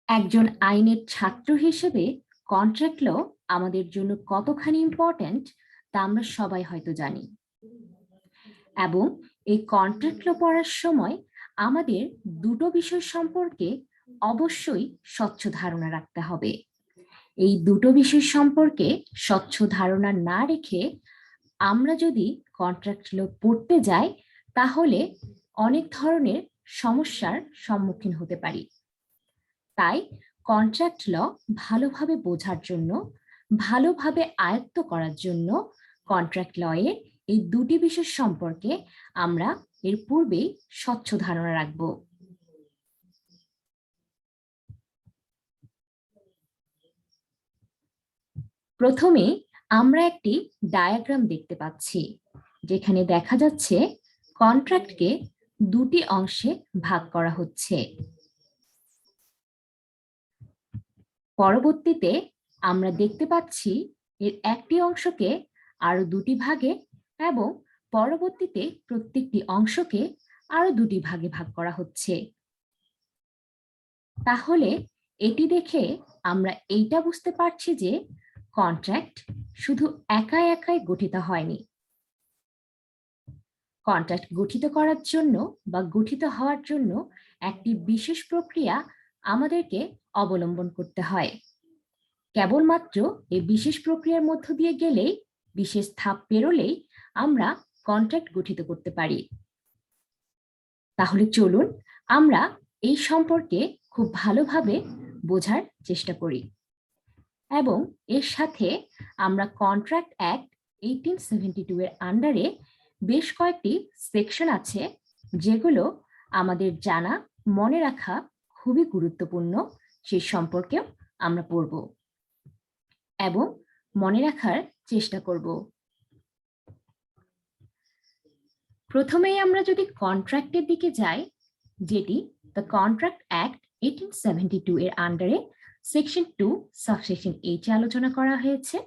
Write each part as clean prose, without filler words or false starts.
একজন আইনের ছাত্র হিসেবে কন্ট্রাক্ট ল আমাদের জন্য কতখানি ইম্পর্ট্যান্ট তা আমরা সবাই হয়তো জানি। এবং এই কন্ট্রাক্ট ল পড়ার সময় আমাদের দুটো বিষয় সম্পর্কে অবশ্যই স্বচ্ছ ধারণা রাখতে হবে। এই দুটো বিষয় সম্পর্কে স্বচ্ছ ধারণা না রেখে আমরা যদি কন্ট্রাক্ট ল পড়তে যাই তাহলে অনেক ধরনের সমস্যার সম্মুখীন হতে পারি। তাই কন্ট্রাক্ট ল ভালোভাবে বোঝার জন্য, ভালোভাবে আয়ত্ত করার জন্য কন্ট্রাক্ট ল এর এই দুটি বিষয় সম্পর্কে আমরা এর পূর্বেই স্বচ্ছ ধারণা রাখব। প্রথমে আমরা একটি ডায়াগ্রাম দেখতে পাচ্ছি, যেখানে দেখা যাচ্ছে কন্ট্রাক্টকে দুটি অংশে ভাগ করা হচ্ছে। পরবর্তীতে আমরা দেখতে পাচ্ছি এর একটি অংশকে আরো দুটি ভাগে এবং পরবর্তীতে প্রত্যেকটি অংশকে আরো দুটি ভাগে ভাগ করা হচ্ছে। তাহলে এটি দেখে আমরা এইটা বুঝতে পারছি যে কন্ট্রাক্ট শুধু একাই একাই গঠিত হয়নি। কন্ট্রাক্ট গঠিত করার জন্য বা গঠিত হওয়ার জন্য একটি বিশেষ প্রক্রিয়া আমাদেরকে অবলম্বন করতে হয়। কেবলমাত্র এই বিশেষ প্রক্রিয়ার মধ্য দিয়ে গেলেই, বিশেষ ধাপ পেরোলেই আমরা কন্ট্রাক্ট গঠিত করতে পারি। তাহলে চলুন আমরা এই সম্পর্কে খুব ভালোভাবে বোঝার চেষ্টা করি এবং এর সাথে আমরা কন্ট্রাক্ট অ্যাক্ট 1872 এর আন্ডারে বেশ কয়েকটি সেকশন আছে যেগুলো আমাদের জানা, মনে রাখা খুবই গুরুত্বপূর্ণ, সেই সম্পর্কেও আমরা পড়ব এবং মনে রাখার চেষ্টা করব। প্রথমেই আমরা যদি কন্ট্রাক্টের দিকে যাই, যেটি দ্য কন্ট্রাক্ট অ্যাক্ট 1872 এর আন্ডারে সেকশন 2 সাবসেকশন এইচ এ আলোচনা করা হয়েছে,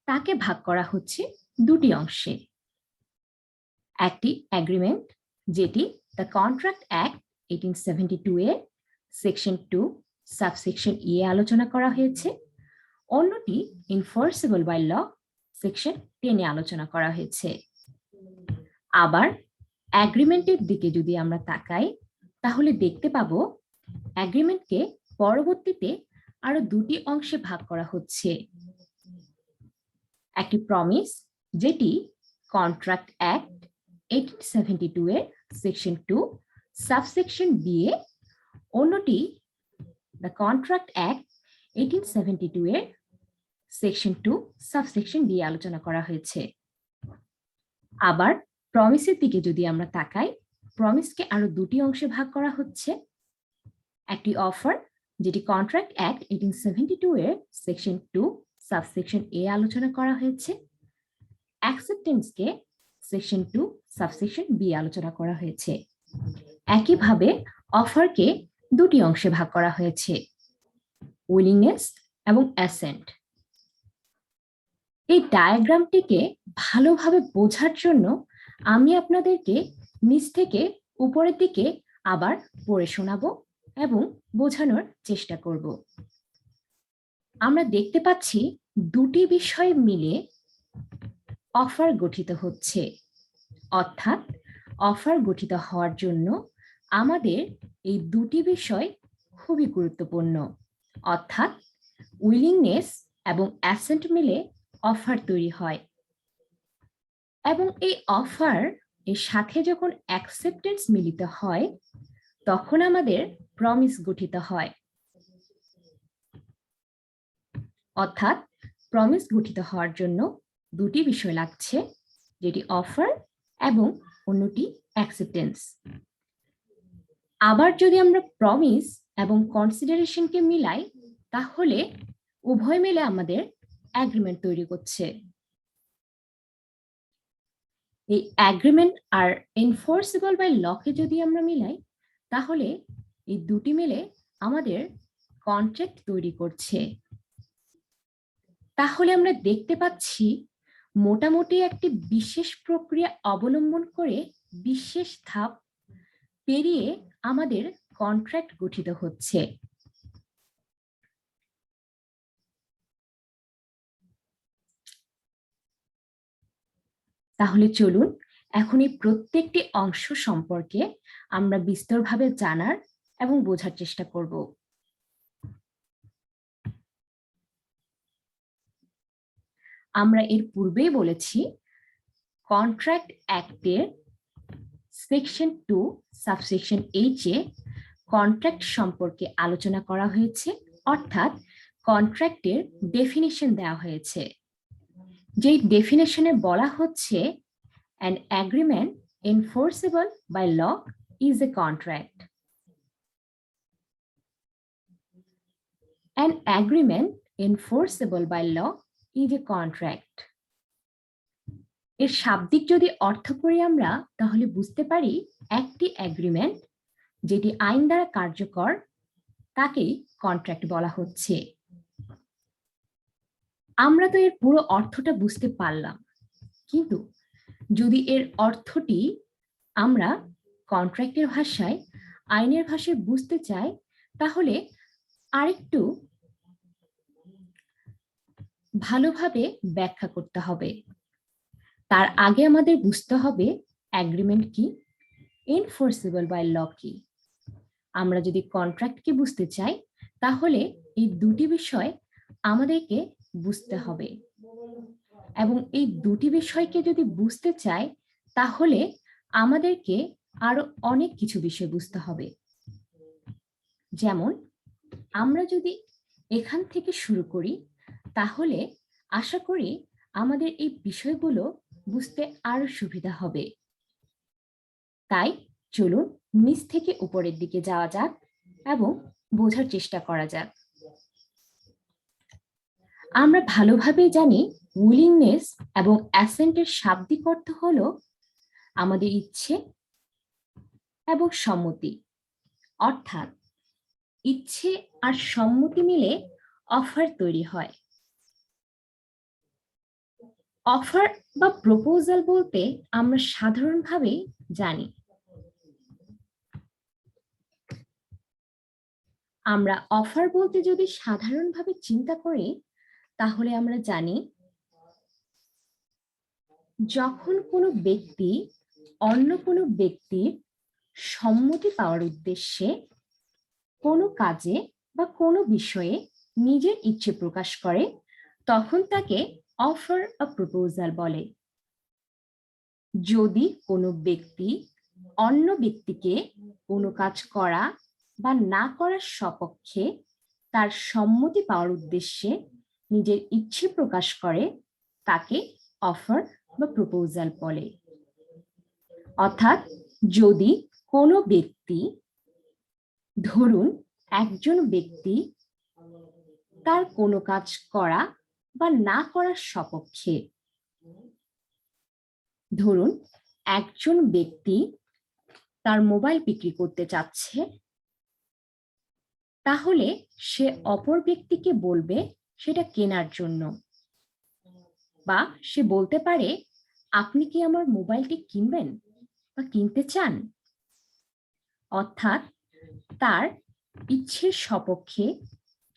তাকে ভাগ করা হচ্ছে দুটি অংশে। একটি এগ্রিমেন্ট, যেটি দ্য কন্ট্রাক্ট অ্যাক্ট 1872 এর সেকশন 2 সাবসেকশন ই এ আলোচনা করা হয়েছে। অন্যটি এনফোর্সেবল বাই ল সেকশন 10 এ আলোচনা করা হয়েছে। আবার এগ্রিমেন্টের দিকে যদি আমরা তাকাই তাহলে দেখতে পাবো এগ্রিমেন্টকে পরবর্তীতে আরো দুটি অংশে ভাগ করা হচ্ছে। একটি প্রমিস, যেটি কন্ট্রাক্ট অ্যাক্ট 1872 এর সেকশন 2 সাবসেকশন বি এ, অন্যটি দ্য কন্ট্রাক্ট অ্যাক্ট 1872 এর সেকশন 2 সাবসেকশন ডি আলোচনা করা হয়েছে। আবার প্রমিসের দিকে যদি আমরা তাকাই, প্রমিসকে আরো দুটি অংশে ভাগ করা হচ্ছে। একটি অফার, যেটি কন্ট্রাক্ট অ্যাক্ট 1872 এর সেকশন 2 সাবসেকশন এ আলোচনা করা হয়েছে। অ্যাকসেপ্টেন্সকে সেকশন 2 সাবসেকশন বি আলোচনা করা হয়েছে। একইভাবে অফারকে দুটি অংশে ভাগ করা হয়েছে, উইলিংনেস এবং অ্যাসেন্ট। এই ডায়াগ্রামটিকে ভালোভাবে বোঝার জন্য আমি আপনাদেরকে নিচ থেকে উপরের দিকে আবার পড়ে শোনাবো এবং বোঝানোর চেষ্টা করব। আমরা দেখতে পাচ্ছি দুটি বিষয় মিলে অফার গঠিত হচ্ছে, অর্থাৎ অফার গঠিত হওয়ার জন্য আমাদের এই দুটি বিষয় খুবই গুরুত্বপূর্ণ, অর্থাৎ উইলিংনেস এবং অ্যাসেন্ট মিলে অফার তৈরি হয় এবং এই অফার এর সাথে যখন অ্যাকসেপ্টেন্স মিলিত হয় তখন আমাদের প্রমিস গঠিত হয়। অর্থাৎ প্রমিস গঠিত হওয়ার জন্য দুটি বিষয় লাগছে, যেটি অফার এবং অন্যটি অ্যাকসেপ্টেন্স। আবার যদি আমরা প্রমিস এবং কনসিডারেশনকে মিলাই তাহলে উভয় মিলে আমাদের এগ্রিমেন্ট তৈরি করছে। এই এগ্রিমেন্ট আর এনফোর্সেবল বাই লকে যদি আমরা মিলাই তাহলে এই দুটি মিলে আমাদের কন্ট্রাক্ট তৈরি করছে। তাহলে আমরা দেখতে পাচ্ছি মোটামুটি একটি বিশেষ প্রক্রিয়া অবলম্বন করে বিশেষ ধাপ পেরিয়ে আমাদের কন্ট্রাক্ট গঠিত হচ্ছে। তাহলে চলুন এখন এই প্রত্যেকটি অংশ সম্পর্কে আমরা বিস্তরভাবে জানার এবং বোঝার চেষ্টা করব। আমরা এর পূর্বেই বলেছি কন্ট্রাক্ট অ্যাক্টের সেকশন 2 সাবসেকশন H এ কন্ট্রাক্ট সম্পর্কে আলোচনা করা হয়েছে, অর্থাৎ কন্ট্রাক্টের ডেফিনিশন দেওয়া হয়েছে। যেই ডেফিনিশনে বলা হচ্ছে an agreement enforceable by law is a contract. An agreement enforceable by law is a contract. এর শাব্দিক যদি অর্থ করি আমরা, তাহলে বুঝতে পারি একটি এগ্রিমেন্ট যেটি আইন দ্বারা কার্যকর তাকেই কন্ট্রাক্ট বলা হচ্ছে। আমরা তো এর পুরো অর্থটা বুঝতে পারলাম, কিন্তু যদি এর অর্থটি আমরা কন্ট্রাক্টের ভাষায়, আইনের ভাষায় বুঝতে চাই, তাহলে আরেকটু ভালোভাবে ব্যাখ্যা করতে হবে। তার আগে আমাদের বুঝতে হবে এগ্রিমেন্ট কি, এনফোর্সেবল বাই ল কি। আমরা যদি কন্ট্রাক্টকে বুঝতে চাই, তাহলে এই দুটি বিষয় আমাদেরকে বুঝতে হবে, এবং এই দুটি বিষয়কে যদি বুঝতে চাই, তাহলে আমাদেরকে আরো অনেক কিছু বিষয় বুঝতে হবে। যেমন আমরা যদি এখান থেকে শুরু করি, তাহলে আশা করি আমাদের এই বিষয়গুলো বুঝতে আরো সুবিধা হবে। তাই চলুন নিচ থেকে উপরের দিকে যাওয়া যাক এবং বোঝার চেষ্টা করা যাক। আমরা ভালোভাবে জানি উইলিংনেস এবং অ্যাসেন্টের শাব্দিক অর্থ হলো আমাদের ইচ্ছে এবং সম্মতি, অর্থাৎ ইচ্ছে আর সম্মতি মিলে অফার তৈরি হয়। অফার বা প্রপোজাল বলতে আমরা সাধারণভাবে জানি, আমরা অফার বলতে যদি সাধারণভাবে চিন্তা করি, তাহলে আমরা জানি যখন কোনো ব্যক্তি অন্য কোনো ব্যক্তির সম্মতি পাওয়ার উদ্দেশ্যে কোনো কাজে বা কোনো বিষয়ে নিজের ইচ্ছে প্রকাশ করে, তখন তাকে অফার বা প্রপোজাল বলে। যদি কোনো ব্যক্তি অন্য ব্যক্তিকে কোনো কাজ করা বা না করার সপক্ষে তার সম্মতি পাওয়ার উদ্দেশ্যে নিজের ইচ্ছে প্রকাশ করে, তাকে অফার বা প্রপোজাল বলে। অর্থাৎ যদি কোনো ব্যক্তি, ধরুন একজন ব্যক্তি তার কোনো কাজ করা বা না করার সপক্ষে, ধরুন একজন ব্যক্তি তার মোবাইল বিক্রি করতে চাচ্ছে, তাহলে সে অপর ব্যক্তিকে বলবে সেটা কেনার জন্য, বা সে বলতে পারে আপনি কি আমার মোবাইলটি কিনবেন বা কিনতে চান। অর্থাৎ তার ইচ্ছের সপক্ষে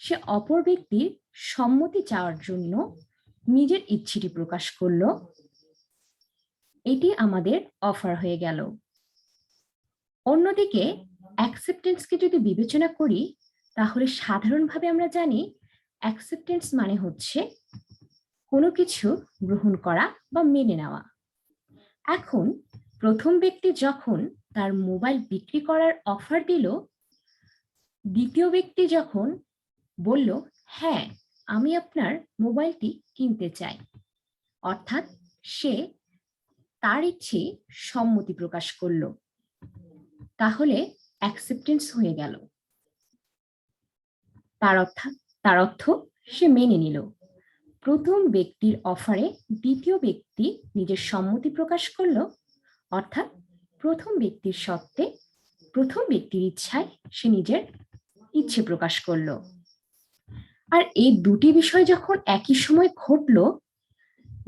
সে অপর ব্যক্তির সম্মতি চাওয়ার জন্য নিজের ইচ্ছেটি প্রকাশ করলো, এটি আমাদের অফার হয়ে গেল। অন্যদিকে অ্যাকসেপ্টেন্সকে যদি বিবেচনা করি, তাহলে সাধারণভাবে আমরা জানি অ্যাকসেপ্টেন্স মানে হচ্ছে কোনো কিছু গ্রহণ করা বা মেনে নেওয়া। এখন প্রথম ব্যক্তি যখন তার মোবাইল বিক্রি করার অফার দিল, দ্বিতীয় ব্যক্তি যখন বলল হ্যাঁ আমি আপনার মোবাইলটি কিনতে চাই, অর্থাৎ সে তার ইচ্ছে সম্মতি প্রকাশ করলো, তাহলে অ্যাকসেপ্টেন্স হয়ে গেল। তার অর্থ সে মেনে নিল। প্রথম ব্যক্তির অফারে দ্বিতীয় ব্যক্তি নিজের সম্মতি প্রকাশ করলো, অর্থাৎ প্রথম ব্যক্তির সত্ত্বে প্রথম ব্যক্তির ইচ্ছায় সে নিজের ইচ্ছে প্রকাশ করলো। আর এই দুটি বিষয় যখন একই সময় ঘটলো,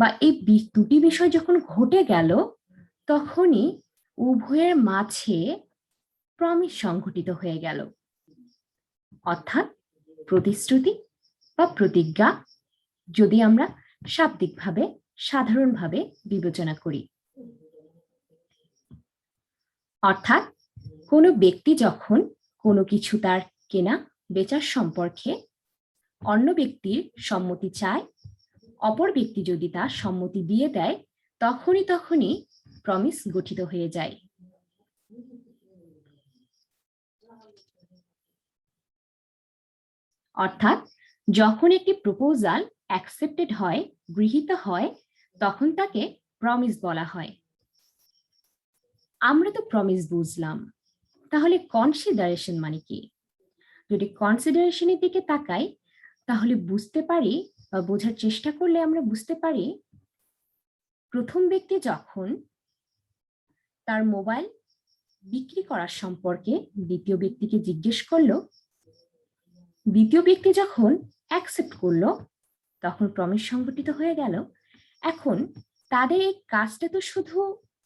বা এই দুটি বিষয় যখন ঘটে গেল, তখনই উভয়ের মাঝে প্রমিস সংঘটিত হয়ে গেল, অর্থাৎ প্রতিশ্রুতি বা প্রতিজ্ঞা, যদি আমরা শাব্দিকভাবে সাধারণভাবে বিবেচনা করি। অর্থাৎ কোনো ব্যক্তি যখন কোনো কিছু তার কেনা বেচার সম্পর্কে অন্য ব্যক্তির সম্মতি চায়, অপর ব্যক্তি যদি তার সম্মতি দিয়ে দেয়, তখনই প্রমিস গঠিত হয়ে যায়। অর্থাৎ যখন একটি প্রপোজাল অ্যাকসেপ্টেড হয়, গৃহীত হয়, তখন তাকে প্রমিস বলা হয়। আমরা তো প্রমিস বুঝলাম, তাহলে কনসিডারেশন মানে কি? যদি কনসিডারেশনের দিকে তাকাই, তাহলে বুঝতে পারি বা বোঝার চেষ্টা করলে আমরা বুঝতে পারি, প্রথম ব্যক্তি যখন তার মোবাইল বিক্রি করার সম্পর্কে দ্বিতীয় ব্যক্তিকে জিজ্ঞেস করলো, দ্বিতীয় ব্যক্তি যখন অ্যাকসেপ্ট করলো, তখন প্রমিস সংগঠিত হয়ে গেল। এখন তাদের এই কাজটা তো শুধু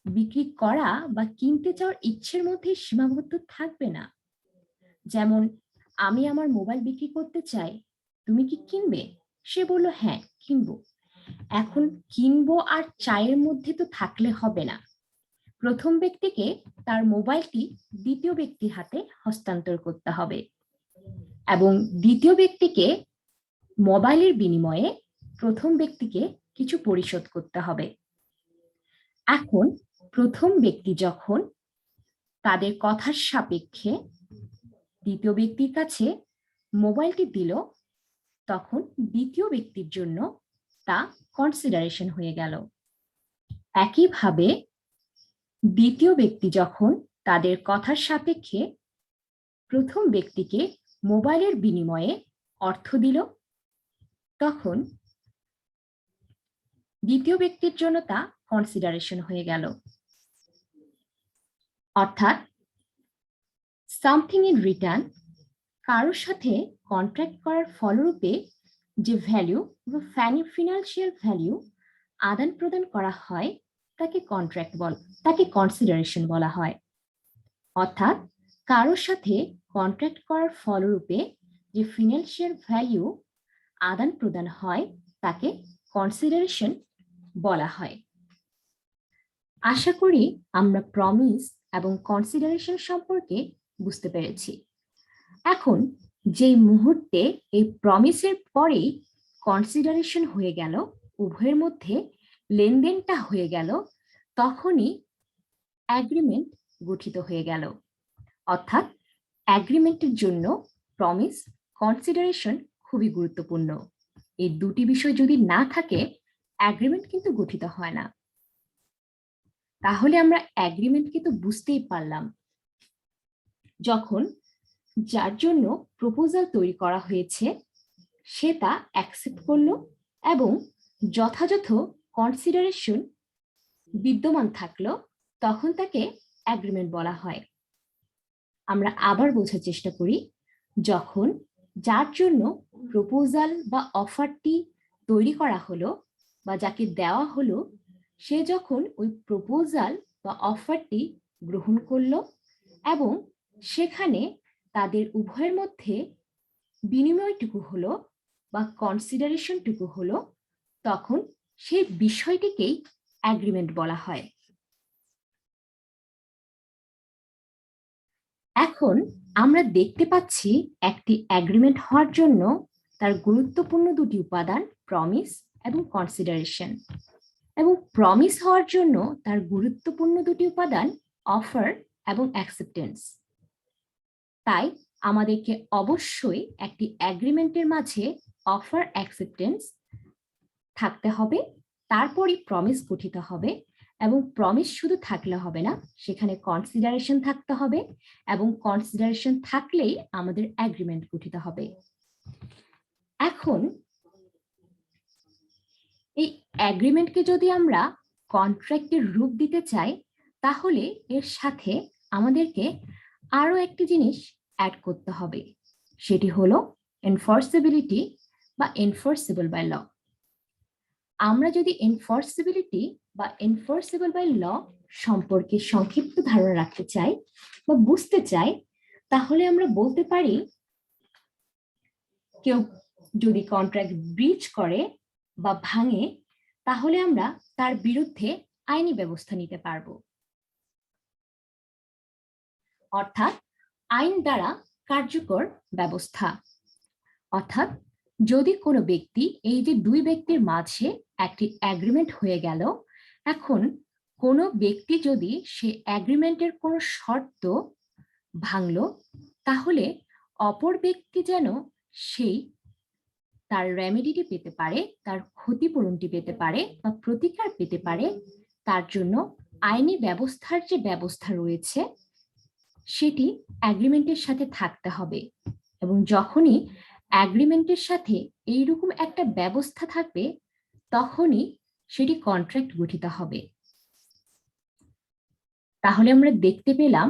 বিক্রি করা বা কিনতে চাওয়ার ইচ্ছের মধ্যে সীমাবদ্ধ থাকবে না। যেমন আমি আমার মোবাইল বিক্রি করতে চাই, তুমি কি কিনবে? সে বলল হ্যাঁ কিনবো। এখন কিনবো আর চায়ের মধ্যে তো থাকলে হবে না। প্রথম ব্যক্তিকে তার মোবাইলটি দ্বিতীয় ব্যক্তির হাতে হস্তান্তর করতে হবে এবং দ্বিতীয় ব্যক্তিকে মোবাইলের বিনিময়ে প্রথম ব্যক্তিকে কিছু পরিশোধ করতে হবে। এখন প্রথম ব্যক্তি যখন তাদের কথার সাপেক্ষে দ্বিতীয় ব্যক্তির কাছে মোবাইলটি দিল, তখন দ্বিতীয় ব্যক্তির জন্য তা কনসিডারেশন হয়ে গেল। একইভাবে দ্বিতীয় ব্যক্তি যখন তাদের কথার সাপেক্ষে প্রথম ব্যক্তিকে মোবাইলের বিনিময়ে অর্থ দিল, তখন দ্বিতীয় ব্যক্তির জন্য তা কনসিডারেশন হয়ে গেল। অর্থাৎ সামথিং ইন রিটার্ন, কারোর সাথে কন্ট্রাক্ট করার ফলরূপে যে ভ্যালু বা ফিনান্সিয়াল ভ্যালু আদান প্রদান করা হয়, তাকে কনসিডারেশন বলা হয়। অর্থাৎ কারোর সাথে কন্ট্রাক্ট করার ফলরূপে যে ফিনান্সিয়াল ভ্যালু আদান প্রদান হয়, তাকে কনসিডারেশন বলা হয়। আশা করি আমরা প্রমিস এবং কনসিডারেশন সম্পর্কে বুঝতে পেরেছি। এখন যেই মুহূর্তে এই প্রমিসের পরেই কনসিডারেশন হয়ে গেল, উভয়ের মধ্যে লেনদেনটা হয়ে গেল, তখনই অ্যাগ্রিমেন্ট গঠিত হয়ে গেল। অর্থাৎ অ্যাগ্রিমেন্টের জন্য প্রমিস, কনসিডারেশন খুবই গুরুত্বপূর্ণ। এই দুটি বিষয় যদি না থাকে, অ্যাগ্রিমেন্ট কিন্তু গঠিত হয় না। তাহলে আমরা অ্যাগ্রিমেন্টকে তো বুঝতেই পারলাম, যখন যার জন্য প্রপোজাল তৈরি করা হয়েছে সে তা অ্যাকসেপ্ট করলো এবং যথাযথ কনসিডারেশন বিদ্যমান থাকলো, তখন তাকে অ্যাগ্রিমেন্ট বলা হয়। আমরা আবার বোঝার চেষ্টা করি, যখন যার জন্য প্রপোজাল বা অফারটি তৈরি করা হলো বা যাকে দেওয়া হলো, সে যখন ওই প্রপোজাল বা অফারটি গ্রহণ করলো এবং সেখানে তাদের উভয়ের মধ্যে বিনিময়টুকু হলো বা কনসিডারেশনটুকু হলো, তখন সেই বিষয়টিকেই অ্যাগ্রিমেন্ট বলা হয়। এখন আমরা দেখতে পাচ্ছি একটি অ্যাগ্রিমেন্ট হওয়ার জন্য তার গুরুত্বপূর্ণ দুটি উপাদান, প্রমিস এবং কনসিডারেশন। এবং প্রমিস হওয়ার জন্য তার গুরুত্বপূর্ণ দুটি উপাদান, অফার এবং অ্যাকসেপ্টেন্স। তাই আমাদেরকে অবশ্যই একটি অ্যাগ্রিমেন্টের মাঝে অফার, অ্যাকসেপ্টেন্স থাকতে হবে, তারপরই প্রমিস গঠিত হবে। এবং প্রমিস শুধু থাকলে হবে না, সেখানে কনসিডারেশন থাকতে হবে এবং কনসিডারেশন থাকলেই আমাদের অ্যাগ্রিমেন্ট গঠিত হবে। এখন এই অ্যাগ্রিমেন্টকে যদি আমরা কন্ট্রাক্টের রূপ দিতে চাই, তাহলে এর সাথে আমাদেরকে আরো একটি জিনিস অ্যাড করতে হবে, সেটি হলো এনফোর্সেবিলিটি বা এনফোর্সেবল বাই ল। আমরা যদি এনফোর্সেবিলিটি বা এনফোর্সেবল বাই ল সম্পর্কে সংক্ষিপ্ত ধারণা রাখতে চাই বা বুঝতে চাই, তাহলে আমরা বলতে পারি, কেউ যদি কন্ট্রাক্ট ব্রিচ করে বা ভাঙে, তাহলে আমরা তার বিরুদ্ধে আইনি ব্যবস্থা নিতে পারব। অর্থাৎ আইন দ্বারা কার্যকর ব্যবস্থা। অর্থাৎ যদি কোনো ব্যক্তি, এই যে দুই ব্যক্তির মাঝে একটি এগ্রিমেন্ট হয়ে গেল, এখন কোনো ব্যক্তি যদি সে এগ্রিমেন্টের কোনো শর্ত ভাঙলো, তাহলে অপর ব্যক্তি যেন সেই তার রেমেডিটি পেতে পারে, তার ক্ষতিপূরণটি পেতে পারে বা প্রতিকার পেতে পারে, তার জন্য আইনি ব্যবস্থার যে ব্যবস্থা রয়েছে সেটি এগ্রিমেন্টের সাথে থাকতে হবে। এবং যখনই এগ্রিমেন্টের সাথে এইরকম একটা ব্যবস্থা থাকবে, তখনই সেটি কন্ট্রাক্ট গঠিত হবে। তাহলে আমরা দেখতে পেলাম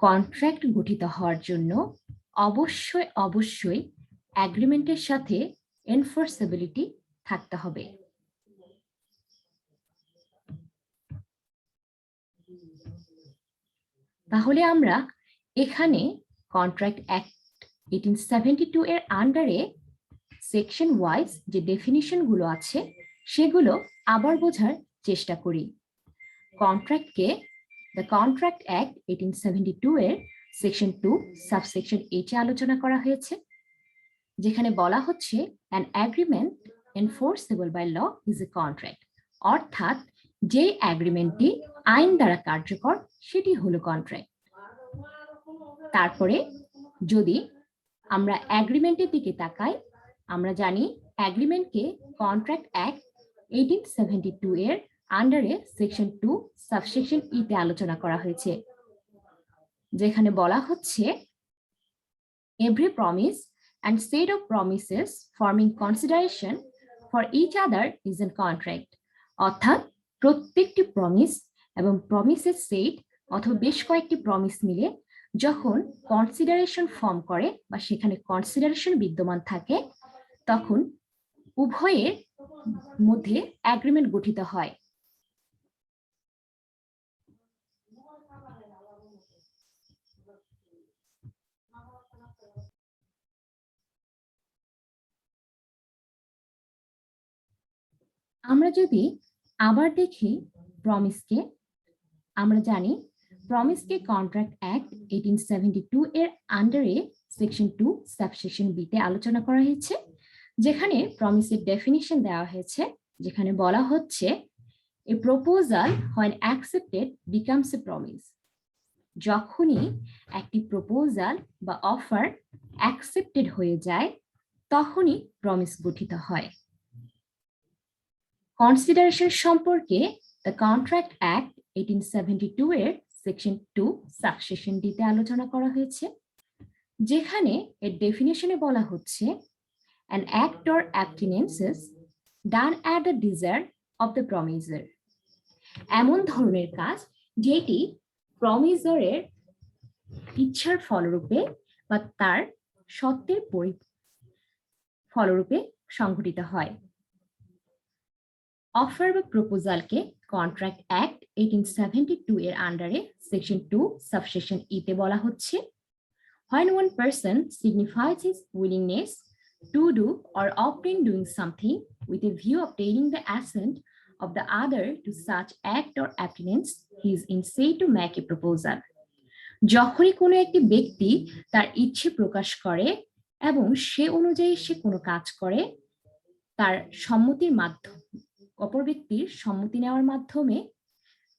কন্ট্রাক্ট গঠিত হওয়ার জন্য অবশ্যই অবশ্যই এগ্রিমেন্টের সাথে এনফোর্সেবিলিটি থাকতে হবে। তাহলে আমরা এখানে কন্ট্রাক্ট অ্যাক্ট 1872 এর আন্ডারে সেকশন ওয়াইজ যে ডেফিনিশন গুলো আছে সেগুলো আবার বোঝার চেষ্টা করি। কন্ট্রাক্টকে দ্য কন্ট্রাক্ট অ্যাক্ট 1872 এর সেকশন 2 সাবসেকশন 8 এ আলোচনা করা হয়েছে, যেখানে বলা হচ্ছে an agreement enforceable by law is a contract, অর্থাৎ যে এগ্রিমেন্টটি আইন দ্বারা কার্যকর সেটি হলো কন্ট্রাক্ট। তারপরে যদি আমরা এগ্রিমেন্টের দিকে তাকাই, আমরা জানি এগ্রিমেন্টকে কন্ট্রাক্ট অ্যাক্ট 1872 এর আন্ডারে সেকশন 2 সাবসেকশন ই তে আলোচনা করা হয়েছে, যেখানে বলা হচ্ছে every promise and set of promises forming consideration for each other is a contract, অর্থাৎ প্রত্যেকটি প্রমিস এবং প্রমিসের সেট অথবা বেশ কয়েকটি প্রমিস মিলে যখন কনসিডারেশন ফর্ম করে বা সেখানে কনসিডারেশন বিদ্যমান থাকে, তখন উভয়ের মধ্যে এগ্রিমেন্ট গঠিত হয়। আমরা যদি আবার দেখি প্রমিসকে, আমরা জানি প্রমিসকে কন্ট্রাক্ট অ্যাক্ট 1872 এর আন্ডারে সেকশন 2 সাবসেকশন বি তে আলোচনা করা হয়েছে, যেখানে প্রমিসের ডেফিনিশন দেওয়া হয়েছে, যেখানে বলা হচ্ছে এ proposal when accepted becomes a promise, যখনই একটি প্রপোজাল বা অফার অ্যাকসেপ্টেড হয়ে যায় তখনই প্রমিস গঠিত হয়। কনসিডারেশন সম্পর্কে দ্য কন্ট্রাক্ট অ্যাক্ট 1872 এর সেকশন 2 সাবসেকশন ডি তে আলোচনা করা হয়েছে, যেখানে এর ডেফিনিশনে বলা হচ্ছে an act or abstinences done at the desire of the promiser, এমন ধরনের কাজ যেটি প্রমিসরের ইচ্ছার ফলরূপে বা তার সত্ত্বের ফলরূপে সংঘটিত হয়। অফার বা প্রপোজালকে কন্ট্রাক্ট অ্যাক্ট 1872 এর আন্ডারে সেকশন 2 সাবসেকশন ই তে বলা হচ্ছে when one person signifies his willingness to do or obtain doing something with a view of obtaining the assent of the other to such act or abstinence, he is in say to make a proposal, যখনই কোনো একটি ব্যক্তি তার ইচ্ছে প্রকাশ করে এবং সে অনুযায়ী সে কোনো কাজ করে তার সম্মতির মাধ্যমে, অপর ব্যক্তির সম্মতি নেওয়ার মাধ্যমে,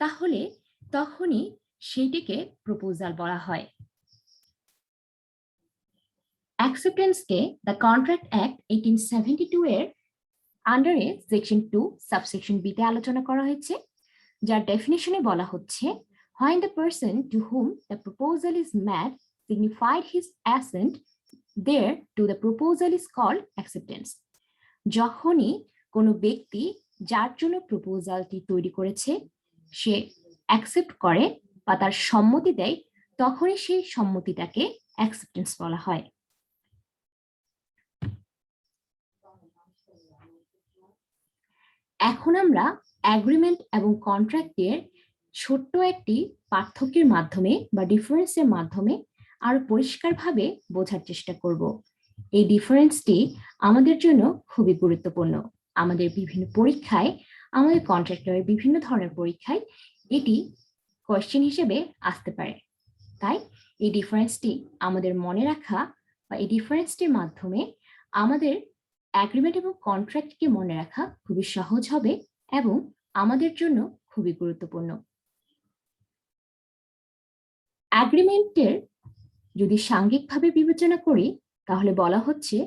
তাহলে তখনই সেইটিকে প্রপোজাল বলা হয়। অ্যাকসেপ্টেন্সকে দ্য কন্ট্রাক্ট অ্যাক্ট 1872 এর আন্ডারে সেকশন 2 সাবসেকশন বি তে আলোচনা করা হয়েছে, যার ডেফিনিশনে বলা হচ্ছে when the person to whom the proposal is made signified his assent there to the proposal is called acceptance, যখনই কোনো ব্যক্তি যার জন্য প্রপোজালটি তৈরি করেছে সে অ্যাকসেপ্ট করে বা তার সম্মতি দেয়, তখনই সেই সম্মতিটাকে অ্যাকসেপ্টেন্স বলা হয়। এখন আমরা এগ্রিমেন্ট এবং কন্ট্রাক্টের ছোট্ট একটি পার্থক্যের মাধ্যমে বা ডিফারেন্সের মাধ্যমে আরো পরিষ্কারভাবে বোঝার চেষ্টা করব। এই ডিফারেন্সটি আমাদের জন্য খুবই গুরুত্বপূর্ণ। আমাদের বিভিন্ন পরীক্ষায় আমাদের কন্ট্রাক্টরের বিভিন্ন ধরনের পরীক্ষায় এটি কোয়েশ্চেন হিসেবে আসতে পারে। তাই এই ডিফারেন্সটি আমাদের মনে রাখা বা এই ডিফারেন্সটির মাধ্যমে আমাদের অ্যাগ্রিমেন্ট এবং কন্ট্রাক্টকে মনে রাখা খুবই সহজ হবে এবং আমাদের জন্য খুবই গুরুত্বপূর্ণ। অ্যাগ্রিমেন্টের যদি সাংঘিকভাবে বিবেচনা করি তাহলে বলা হচ্ছে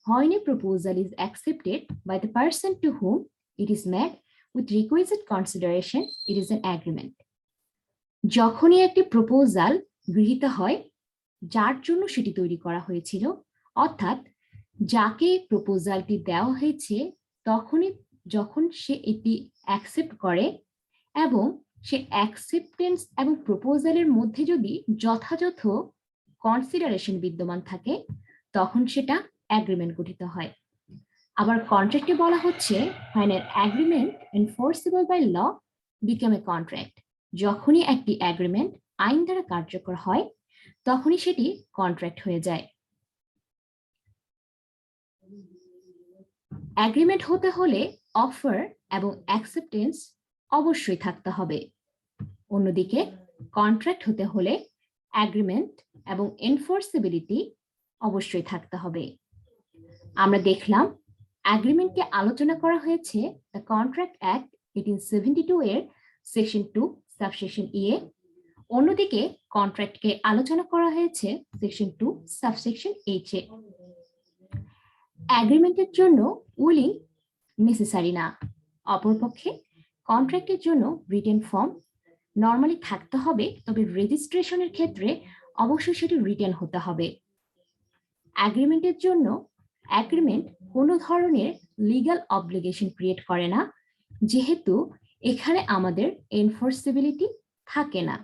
when a proposal is accepted by the person to whom it is made with requisite consideration, it is an agreement. যখনই একটি প্রপোজাল গৃহীত হয় যার জন্য সেটি তৈরি করা হয়েছিল, অর্থাৎ যাকে প্রপোজালটি দেওয়া হয়েছে তখনই যখন সে এটি অ্যাকসেপ্ট করে এবং সে অ্যাকসেপ্টেন্স এবং প্রপোজালের মধ্যে যদি যথাযথ কনসিডারেশন বিদ্যমান থাকে তখন সেটা অ্যাগ্রিমেন্ট গঠিত হয়। আবার কন্ট্রাক্টে বলা হচ্ছে when an agreement enforceable by law become a contract, যখনই একটি অ্যাগ্রিমেন্ট আইন দ্বারা কার্যকর হয় তখনই সেটি কন্ট্রাক্ট হয়ে যায়। অ্যাগ্রিমেন্ট হতে হলে অফার এবং অ্যাকসেপ্টেন্স অবশ্যই থাকতে হবে। অন্যদিকে কন্ট্রাক্ট হতে হলে অ্যাগ্রিমেন্ট এবং এনফোর্সেবিলিটি অবশ্যই থাকতে হবে। আমরা দেখলাম অ্যাগ্রিমেন্টকে আলোচনা করা হয়েছে দ্য কন্ট্রাক্ট অ্যাক্ট 1872 এর সেকশন 2 সাবসেকশন ই এ, অন্যদিকে কন্ট্রাক্টকে আলোচনা করা হয়েছে সেকশন 2 সাবসেকশন এইচ এ। অ্যাগ্রিমেন্টের জন্য উইলিং নেসেসারি না, অপরপক্ষে কন্ট্রাক্টের জন্য রিটেন ফর্ম নর্মালি থাকতে হবে, তবে রেজিস্ট্রেশনের ক্ষেত্রে অবশ্যই সেটি রিটেন হতে হবে। অ্যাগ্রিমেন্টের জন্য অ্যাগ্রিমেন্ট কোনো ধরনের লিগ্যাল অব্লিগেশন ক্রিয়েট করে না, যেহেতু এখানে আমাদের এনফোর্সেবিলিটি থাকে না।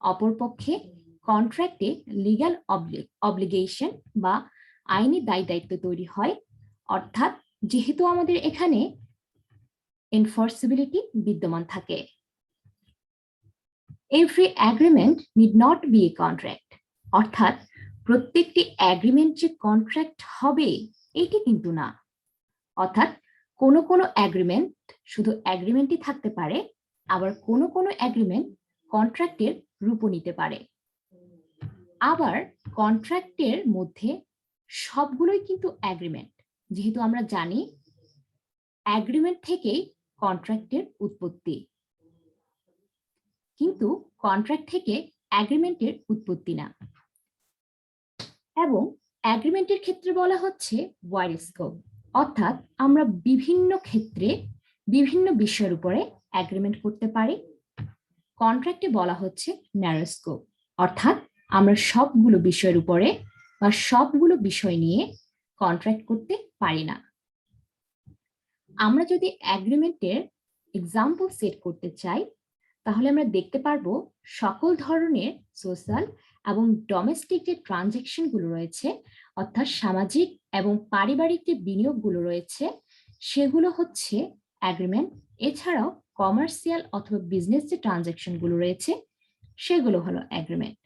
অপরপক্ষে কন্ট্রাক্টে লিগ্যাল অব্লিগেশন বা আইনি দায় দায়িত্ব তৈরি হয়, অর্থাৎ যেহেতু আমাদের এখানে এনফোর্সেবিলিটি বিদ্যমান থাকে। Every agreement need not be a contract, অর্থাৎ প্রত্যেকটি অ্যাগ্রিমেন্ট যে কন্ট্রাক্ট হবে এটি কিন্তু না। অর্থাৎ কোনো কোনো অ্যাগ্রিমেন্ট শুধু অ্যাগ্রিমেন্টই থাকতে পারে, আবার কোনো কোনো অ্যাগ্রিমেন্ট কন্ট্রাক্টের রূপও নিতে পারে। আবার কন্ট্রাক্টের মধ্যে সবগুলোই কিন্তু অ্যাগ্রিমেন্ট, যেহেতু আমরা জানি অ্যাগ্রিমেন্ট থেকেই কন্ট্রাক্টের উৎপত্তি, কিন্তু কন্ট্রাক্ট থেকে অ্যাগ্রিমেন্টের উৎপত্তি না। এবং অ্যাগ্রিমেন্টের ক্ষেত্রে বলা হচ্ছে ওয়াইড স্কোপ, অর্থাৎ আমরা বিভিন্ন ক্ষেত্রে বিভিন্ন বিষয়ের উপরে অ্যাগ্রিমেন্ট করতে পারি। কন্ট্রাক্টে বলা হচ্ছে ন্যারো স্কোপ, অর্থাৎ আমরা সবগুলো বিষয়ের উপরে বা সবগুলো বিষয় নিয়ে কন্ট্রাক্ট করতে পারি না। আমরা যদি অ্যাগ্রিমেন্টের এক্সাম্পল সেট করতে চাই তাহলে আমরা দেখতে পারবো সকল ধরনের সোশ্যাল এবং ডোমেস্টিক যে ট্রানজ্যাকশন গুলো রয়েছে, অর্থাৎ সামাজিক এবং পারিবারিক যে বিনিয়োগগুলো রয়েছে সেগুলো হচ্ছে অ্যাগ্রিমেন্ট। এছাড়াও কমার্শিয়াল অথবা বিজনেস যে ট্রানজ্যাকশন গুলো রয়েছে সেগুলো হলো অ্যাগ্রিমেন্ট।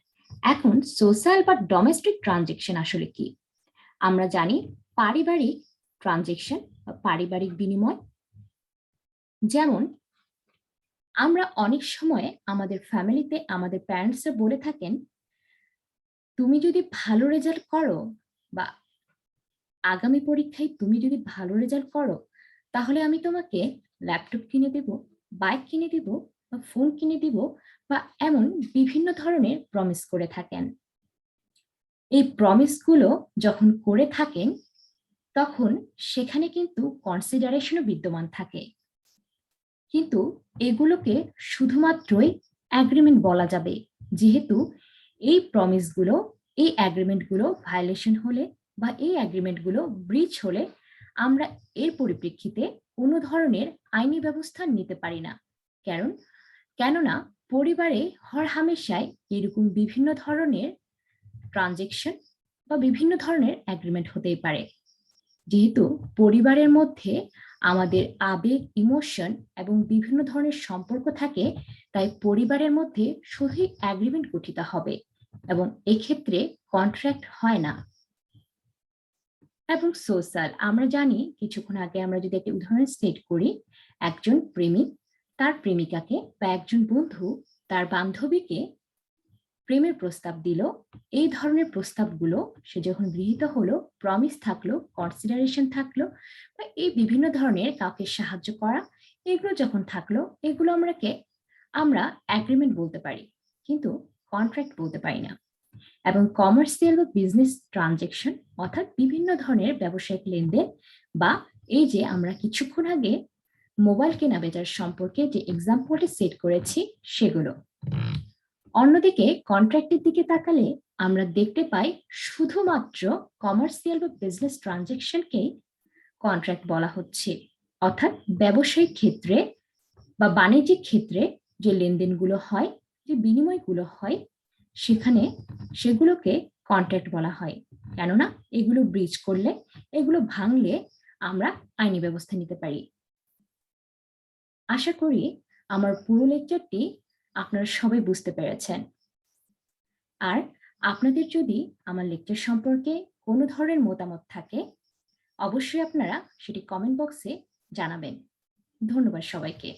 এখন সোশ্যাল বা ডোমেস্টিক ট্রানজ্যাকশন আসলে কি? আমরা জানি পারিবারিক ট্রানজ্যাকশন বা পারিবারিক বিনিময়, যেমন আমরা অনেক সময় আমাদের ফ্যামিলিতে আমাদের প্যারেন্টসরা বলে থাকেন তুমি যদি ভালো রেজাল্ট করো বা আগামী পরীক্ষায় তুমি যদি ভালো রেজাল্ট করো তাহলে আমি তোমাকে ল্যাপটপ কিনে দেব, বাইক কিনে দেব বা ফোন কিনে দিব, বা এমন বিভিন্ন ধরনের প্রমিস করে থাকেন। এই প্রমিসগুলো যখন করে থাকেন তখন সেখানে কিন্তু কনসিডারেশনও বিদ্যমান থাকে, কিন্তু এগুলোকে শুধুমাত্রই অ্যাগ্রিমেন্ট বলা যাবে, যেহেতু এই প্রমিসগুলো এই অ্যাগ্রিমেন্টগুলো ভায়োলেশন হলে বা এই অ্যাগ্রিমেন্টগুলো ব্রিচ হলে আমরা এর পরিপ্রেক্ষিতে কোনো ধরনের আইনি ব্যবস্থা নিতে পারি না। কেননা পরিবারে হরহামেশাই এরকম বিভিন্ন ধরনের ট্রানজ্যাকশন বা বিভিন্ন ধরনের অ্যাগ্রিমেন্ট হতেই পারে। যেহেতু পরিবারের মধ্যে আমাদের আবেগ, ইমোশন এবং বিভিন্ন ধরনের সম্পর্ক থাকে, তাই পরিবারের মধ্যে শুধুই অ্যাগ্রিমেন্ট গঠিত হবে এবং এক্ষেত্রে কন্ট্রাক্ট হয় না। এবং সোশ্যাল, আমরা জানি কিছুক্ষণ আগে আমরা যদি একটা উদাহরণ স্টেট করি, একজন প্রেমিক তার প্রেমিকাকে বা একজন বন্ধু তার বান্ধবীকে প্রেমের প্রস্তাব দিল, এই ধরনের প্রস্তাবগুলো সে যখন গৃহীত হলো, প্রমিস থাকলো, কনসিডারেশন থাকলো, বা এই বিভিন্ন ধরনের কাউকে সাহায্য করা, এগুলো যখন থাকলো, এগুলো আমরা অ্যাগ্রিমেন্ট বলতে পারি, কিন্তু কন্ট্রাক্ট বলতে পারি না। এবং কমার্শিয়াল বা বিজনেস ট্রানজেকশন অর্থাৎ বিভিন্ন ধরনের ব্যবসায়িক লেনদেন, বা এই যে আমরা কিছুক্ষণ আগে মোবাইল কেনা বেচার সম্পর্কে যে এক্সাম্পলটি সেট করেছি সেগুলো। অন্যদিকে কন্ট্রাক্টের দিকে তাকালে আমরা দেখতে পাই শুধুমাত্র কমার্শিয়াল বা বিজনেস ট্রানজেকশনকেই কন্ট্রাক্ট বলা হচ্ছে, অর্থাৎ ব্যবসায়িক ক্ষেত্রে বা বাণিজ্যিক ক্ষেত্রে যে লেনদেনগুলো হয়, যে বিনিময়গুলো হয়, সেগুলোকে কন্ট্রাক্ট বলা হয়। কেননা এগুলো ব্রিচ করলে, এগুলো ভাঙলে আমরা আইনি ব্যবস্থা নিতে পারি। আশা করি আমার পুরো লেকচারটি আপনারা সবাই বুঝতে পেরেছেন। আর আপনাদের যদি আমার লেকচার সম্পর্কে কোনো ধরনের মতামত থাকে, অবশ্যই আপনারা সেটি কমেন্ট বক্সে জানাবেন। ধন্যবাদ সবাইকে।